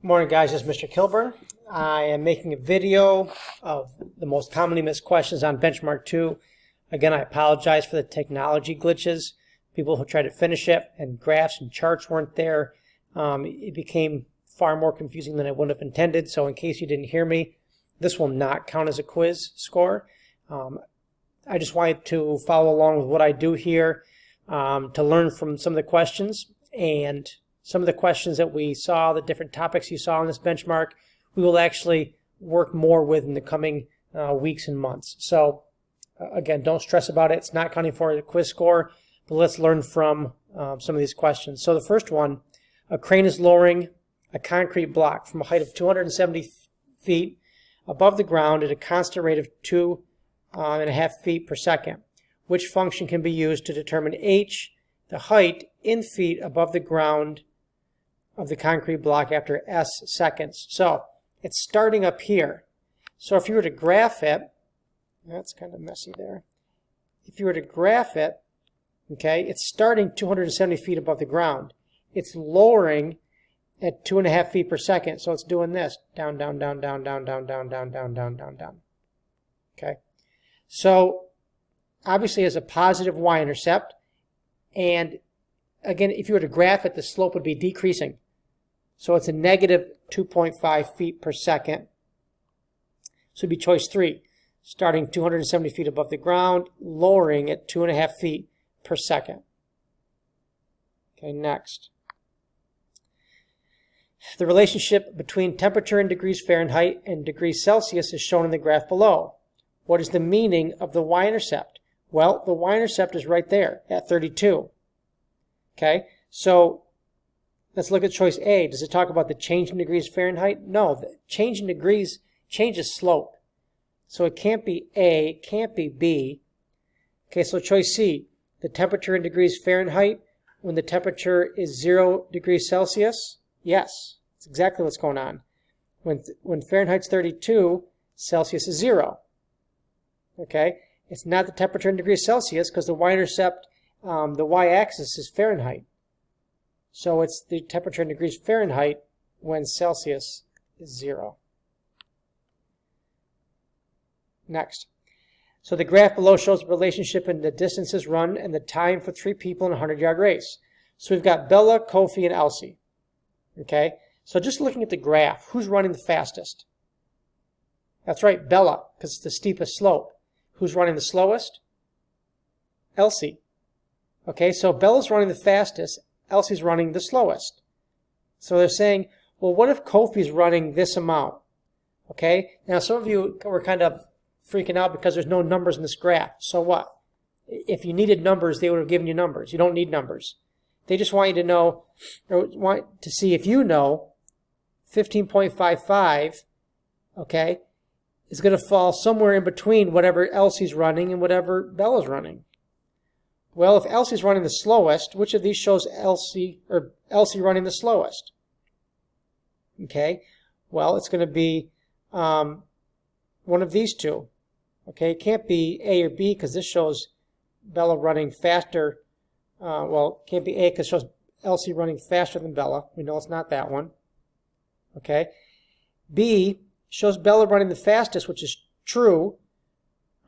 Morning guys, this is Mr. Kilburn. I am making a video of the most commonly missed questions on Benchmark 2. Again, I apologize for the technology glitches. People who tried to finish it and graphs and charts weren't there. It became far more confusing than I would have intended. So in case you didn't hear me, this will not count as a quiz score. I just wanted to follow along with what I do here to learn from some of the questions, and some of the questions that we saw, the different topics you saw on this benchmark, we will actually work more with in the coming weeks and months. So again, don't stress about it. It's not counting for a quiz score, but let's learn from some of these questions. So the first one, a crane is lowering a concrete block from a height of 270 feet above the ground at a constant rate of 2.5 feet per second. Which function can be used to determine h, the height in feet above the ground of the concrete block after s seconds? So it's starting up here. So if you were to graph it, that's kind of messy there. If you were to graph it, okay, it's starting 270 feet above the ground. It's lowering at 2.5 feet per second. So it's doing this, down, down, down, down, down, down, down, down, down, down, down, down. Okay. So obviously it has a positive y-intercept, and again, if you were to graph it, the slope would be decreasing. So it's a negative 2.5 feet per second. So it'd be choice 3, starting 270 feet above the ground, lowering at 2.5 feet per second. Okay, next. The relationship between temperature in degrees Fahrenheit and degrees Celsius is shown in the graph below. What is the meaning of the y-intercept? Well, the y-intercept is right there at 32. Okay, so let's look at choice A. Does it talk about the change in degrees Fahrenheit? No, the change in degrees changes slope. So it can't be A, can't be B. Okay, so choice C, the temperature in degrees Fahrenheit when the temperature is 0 degrees Celsius? Yes, that's exactly what's going on. When Fahrenheit's 32, Celsius is 0. Okay, it's not the temperature in degrees Celsius because the y-intercept, the y-axis is Fahrenheit. So it's the temperature in degrees Fahrenheit when Celsius is 0. Next. So the graph below shows the relationship in the distances run and the time for 3 people in a 100-yard race. So we've got Bella, Kofi, and Elsie. Okay, so just looking at the graph, who's running the fastest? That's right, Bella, because it's the steepest slope. Who's running the slowest? Elsie. Okay, so Bella's running the fastest, Elsie's running the slowest. So they're saying, well, what if Kofi's running this amount? Okay, now some of you were kind of freaking out because there's no numbers in this graph. So what? If you needed numbers, they would have given you numbers. You don't need numbers. They just want you to know, or want to see if you know 15.55, okay, is going to fall somewhere in between whatever Elsie's running and whatever Bella's running. Well, if Elsie's running the slowest, which of these shows Elsie running the slowest? Okay, well, it's going to be one of these two. Okay, it can't be A or B because this shows Bella running faster. Well, it can't be A because it shows Elsie running faster than Bella. We know it's not that one. Okay, B shows Bella running the fastest, which is true.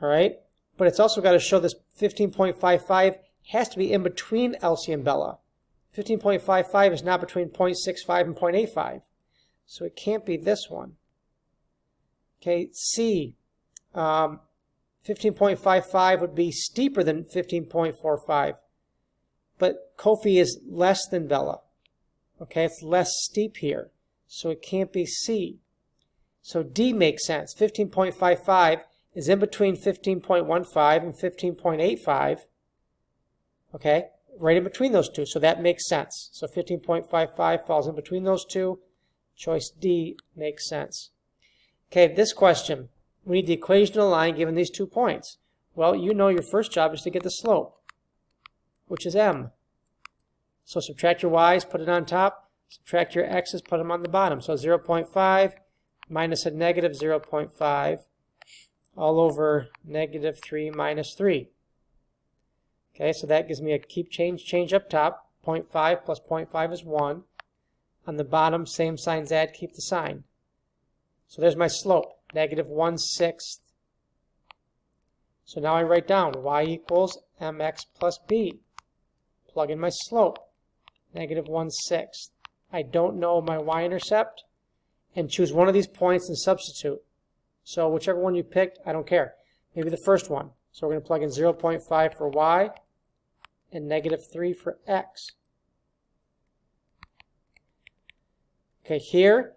All right, but it's also got to show this 15.55 has to be in between Elsie and Bella. 15.55 is not between 0.65 and 0.85. So it can't be this one. Okay, C, 15.55 would be steeper than 15.45. But Kofi is less than Bella. Okay, it's less steep here. So it can't be C. So D makes sense. 15.55 is in between 15.15 and 15.85. Okay, right in between those two. So that makes sense. So 15.55 falls in between those two. Choice D makes sense. Okay, this question. We need the equation of the line given these 2 points. Well, you know your first job is to get the slope, which is m. So subtract your y's, put it on top. Subtract your x's, put them on the bottom. So 0.5 minus a negative 0.5 all over negative 3 minus 3. Okay, so that gives me a change up top. 0.5 plus 0.5 is 1. On the bottom, same signs add, keep the sign. So there's my slope, negative 1/6. So now I write down y equals mx plus b. Plug in my slope, negative 1/6. I don't know my y-intercept, and choose one of these points and substitute. So whichever one you picked, I don't care. Maybe the first one. So we're going to plug in 0.5 for y and negative 3 for x. Okay, here,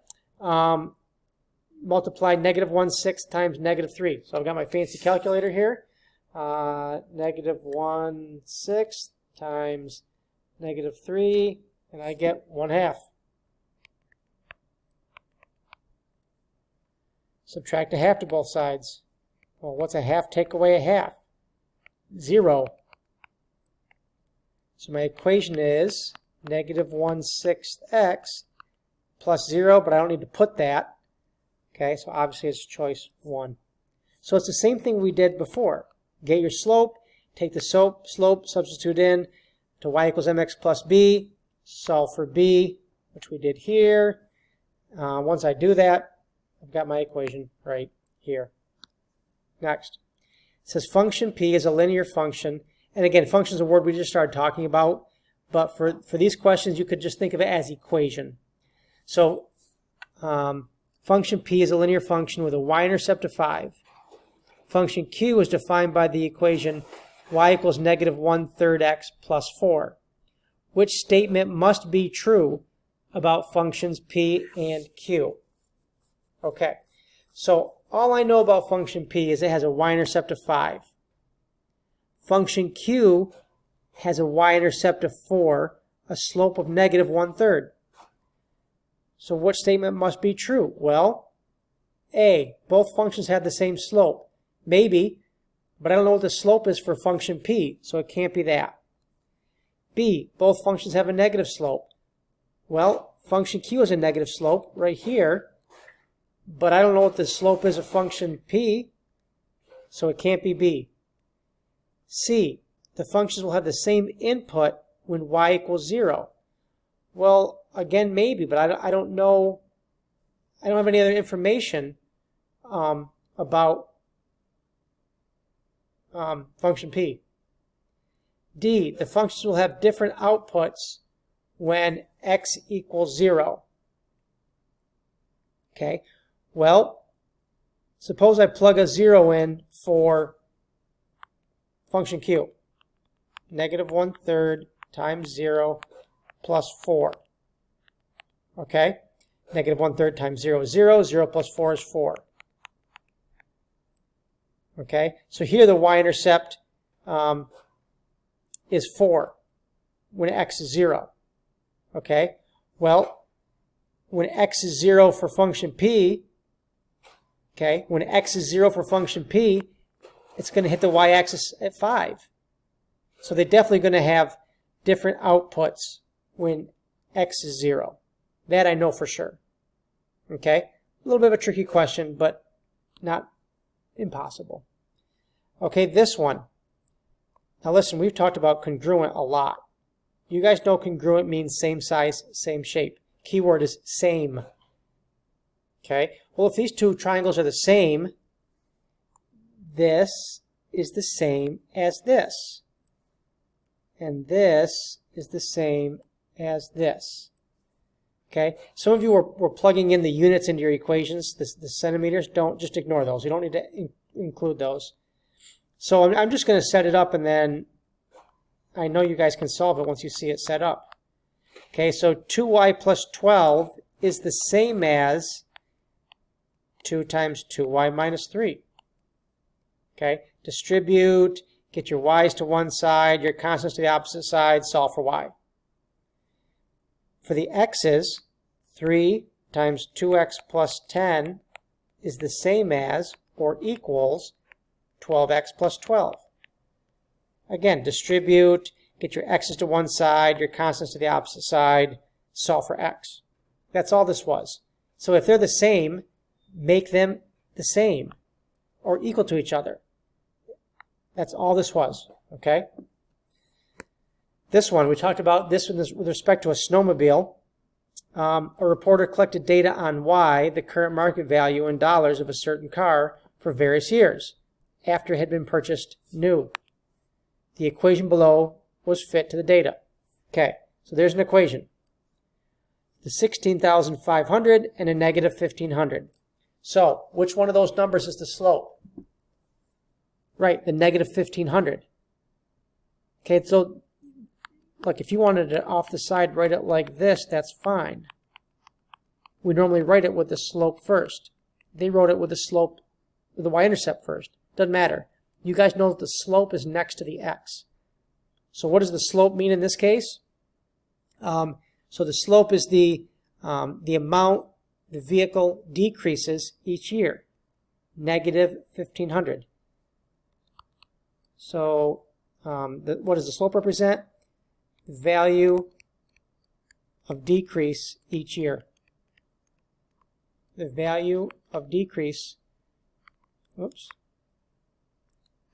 multiply negative 1/6 times negative 3. So I've got my fancy calculator here. Negative 1/6 times negative 3, and I get 1/2. Subtract a half to both sides. Well, what's a half take away a half? 0. So my equation is negative 1/6 x plus 0, but I don't need to put that. Okay, so obviously it's choice 1. So it's the same thing we did before. Get your slope, take the slope, substitute in to y equals mx plus b, solve for b, which we did here. Once I do that, I've got my equation right here. Next, it says function p is a linear function. And again, function is a word we just started talking about, but for these questions, you could just think of it as equation. So function p is a linear function with a y-intercept of 5. Function q is defined by the equation y equals negative 1/3 x plus 4. Which statement must be true about functions p and q? Okay, so all I know about function p is it has a y-intercept of 5. Function q has a y-intercept of 4, a slope of negative 1/3. So what statement must be true? Well, A, both functions have the same slope. Maybe, but I don't know what the slope is for function p, so it can't be that. B, both functions have a negative slope. Well, function q has a negative slope right here, but I don't know what the slope is of function p, so it can't be B. C, the functions will have the same input when y equals 0. Well, again, maybe, but I don't know. I don't have any other information about function p. D, the functions will have different outputs when x equals 0. Okay, well, suppose I plug a 0 in for function q. Negative 1/3 times 0 plus 4. Okay, negative 1/3 times 0 is 0. 0 plus 4 is 4. Okay, so here the y-intercept is 4 when x is 0. Okay, well, when x is 0 for function p, okay, when x is 0 for function p, it's going to hit the y-axis at 5. So they're definitely going to have different outputs when x is 0. That I know for sure. Okay, a little bit of a tricky question, but not impossible. Okay, this one. Now listen, we've talked about congruent a lot. You guys know congruent means same size, same shape. Keyword is same. Okay, well, if these two triangles are the same, this is the same as this. And this is the same as this. Okay, some of you were plugging in the units into your equations, the centimeters. Don't just ignore those. You don't need to include those. So I'm just going to set it up, and then I know you guys can solve it once you see it set up. Okay, so 2y plus 12 is the same as 2 times 2y minus 3. Okay, distribute, get your y's to one side, your constants to the opposite side, solve for y. For the x's, 3 times 2x plus 10 is the same as or equals 12x plus 12. Again, distribute, get your x's to one side, your constants to the opposite side, solve for x. That's all this was. So if they're the same, make them the same or equal to each other. That's all this was, okay? This one, we talked about this with respect to a snowmobile. A reporter collected data on Y, the current market value in dollars of a certain car for various years after it had been purchased new. The equation below was fit to the data. Okay, so there's an equation. The 16,500 and a negative 1,500. So, which one of those numbers is the slope? Right, the negative 1,500. Okay, so look, if you wanted it off the side, write it like this, that's fine. We normally write it with the slope first. They wrote it with the slope, with the y-intercept first. Doesn't matter. You guys know that the slope is next to the x. So what does the slope mean in this case? So the slope is the amount the vehicle decreases each year. Negative 1,500. So what does the slope represent? The value of decrease each year. The value of decrease,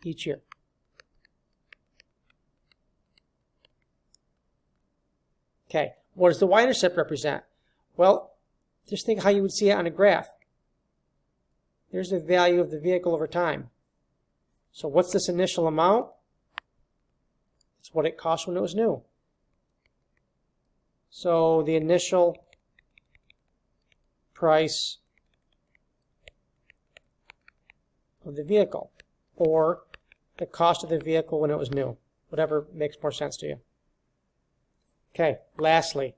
each year. Okay, what does the y-intercept represent? Well, just think how you would see it on a graph. There's the value of the vehicle over time. So what's this initial amount? It's what it cost when it was new. So the initial price of the vehicle, or the cost of the vehicle when it was new. Whatever makes more sense to you. Okay, lastly.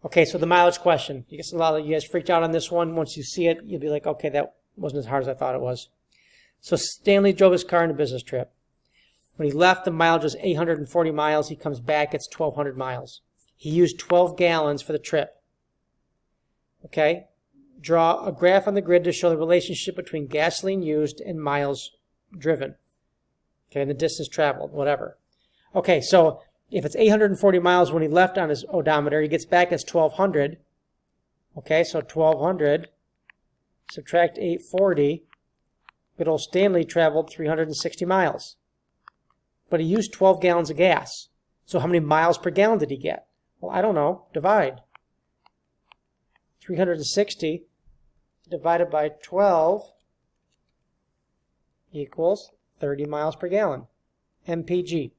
Okay, so the mileage question. I guess a lot of you guys freaked out on this one. Once you see it, you'll be like, okay, that wasn't as hard as I thought it was. So Stanley drove his car on a business trip. When he left, the mileage was 840 miles. He comes back, it's 1,200 miles. He used 12 gallons for the trip. Okay? Draw a graph on the grid to show the relationship between gasoline used and miles driven. Okay, and the distance traveled, whatever. Okay, so if it's 840 miles when he left on his odometer, he gets back as 1,200. Okay, so 1,200, subtract 840, good old Stanley traveled 360 miles. But he used 12 gallons of gas. So how many miles per gallon did he get? Well, I don't know. Divide. 360 divided by 12 equals 30 miles per gallon. MPG.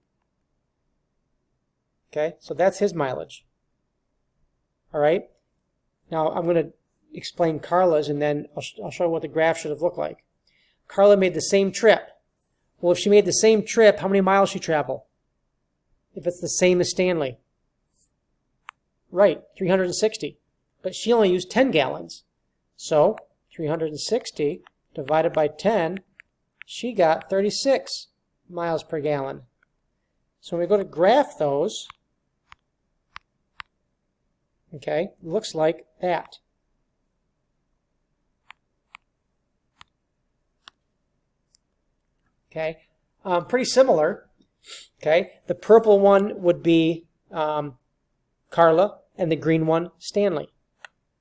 Okay, so that's his mileage. All right. Now I'm going to explain Carla's, and then I'll show you what the graph should have looked like. Carla made the same trip. Well, if she made the same trip, how many miles she travel? If it's the same as Stanley. Right, 360. But she only used 10 gallons. So 360 divided by 10, she got 36 miles per gallon. So when we go to graph those, okay, it looks like that. Okay, pretty similar. Okay, the purple one would be Carla, and the green one, Stanley.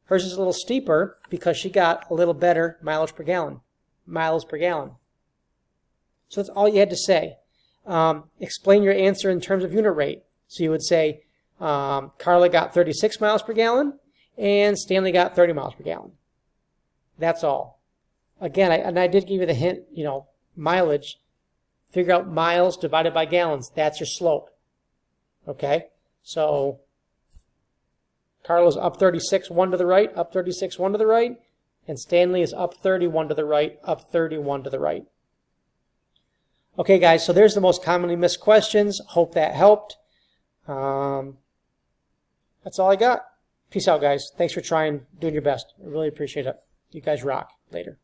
Hers is a little steeper because she got a little better mileage per gallon. Miles per gallon. So that's all you had to say. Explain your answer in terms of unit rate. So you would say Carla got 36 miles per gallon, and Stanley got 30 miles per gallon. That's all. Again, I did give you the hint, mileage. Figure out miles divided by gallons. That's your slope. Okay? So Carla's up 36, 1 to the right, up 36, 1 to the right, and Stanley is up 31 to the right, up 31 to the right. Okay, guys, so there's the most commonly missed questions. Hope that helped. That's all I got. Peace out, guys. Thanks for trying, doing your best. I really appreciate it. You guys rock. Later.